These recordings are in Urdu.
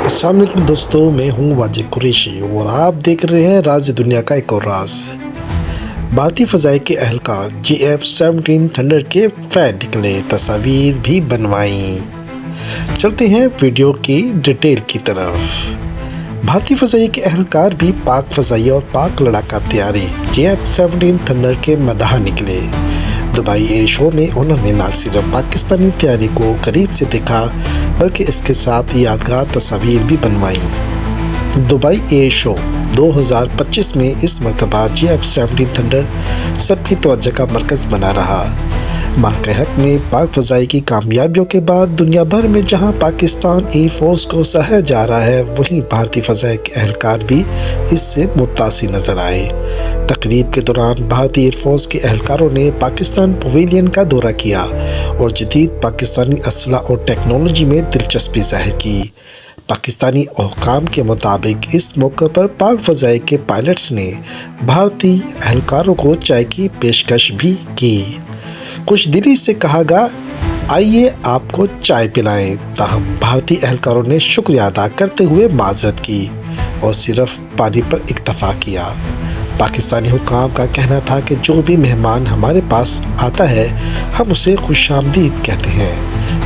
السلام علیکم دوستو، میں ہوں واجد قریشی اور آپ دیکھ رہے ہیں راز دنیا کا ایک اور راز۔ بھارتی فضائی کے اہلکار GF-17 تھنڈر کے فین نکلے، تصاویر بھی بنوائیں۔ چلتے ہیں ویڈیو کی ڈیٹیل کی طرف۔ بھارتی فضائی کے اہلکار بھی پاک فضائیہ اور پاک لڑاکا طیارے GF-17 تھنڈر کے مداح نکلے۔ دبئی ایئر شو میں انہوں نے نہ صرف پاکستانی طیارے کو قریب سے دیکھا بلکہ اس کے ساتھ یادگار تصاویر بھی بنوائیں۔ دبئی ایئر شو 2025 میں اس مرتبہ GF-17 تھنڈر سب کی توجہ کا مرکز بنا رہا۔ مارکہ حق میں پاک فضائی کی کامیابیوں کے بعد دنیا بھر میں جہاں پاکستان ایئر فورس کو سراہا جا رہا ہے، وہیں بھارتی فضائی کے اہلکار بھی اس سے متاثر نظر آئے۔ تقریب کے دوران بھارتی ایئر فورس کے اہلکاروں نے پاکستان پویلین کا دورہ کیا اور جدید پاکستانی اسلحہ اور ٹیکنالوجی میں دلچسپی ظاہر کی۔ پاکستانی حکام کے مطابق اس موقع پر پاک فضائی کے پائلٹس نے بھارتی اہلکاروں کو چائے کی پیشکش بھی کی۔ خوش دلی سے کہا گیا، آئیے آپ کو چائے پلائیں، تاہم بھارتی اہلکاروں نے شکریہ ادا کرتے ہوئے معذرت کی اور صرف پانی پر اکتفا کیا۔ پاکستانی حکام کا کہنا تھا کہ جو بھی مہمان ہمارے پاس آتا ہے ہم اسے خوش آمدید کہتے ہیں۔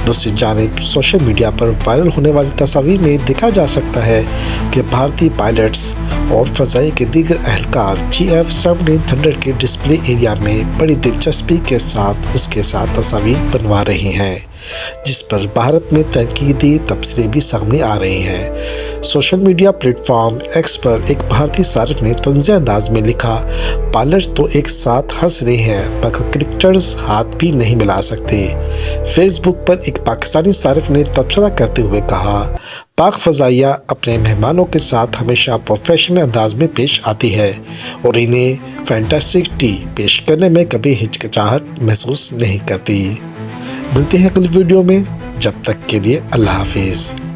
دوسری جانب سوشل میڈیا پر وائرل ہونے والی تصاویر میں دیکھا جا سکتا ہے کہ بھارتی پائلٹس اور فضائی کے دیگر اہلکار GF-17 تھنڈر کے ڈسپلے ایریا میں بڑی دلچسپی کے ساتھ اس کے ساتھ تصاویر بنوا رہے ہیں، جس پر بھارت میں تنقیدی تبصرے بھی سامنے آ رہے ہیں۔ Social media platform X پر ایک بھارتی صارف نے طنزیہ انداز میں لکھا، پائلٹس تو ایک ساتھ ہنس رہے ہیں مگر کرکٹرز ہاتھ بھی نہیں ملا سکتے۔ فیس بک پر ایک پاکستانی صارف نے تبصرہ کرتے ہوئے کہا، پاک فضائیہ اپنے مہمانوں کے ساتھ ہمیشہ پروفیشنل انداز میں پیش آتی ہے اور انہیں فینٹاسٹک ٹی پیش کرنے میں کبھی ہچکچاہٹ محسوس نہیں کرتی۔ ملتے ہیں اگلی ویڈیو میں، جب تک کے لیے اللہ حافظ۔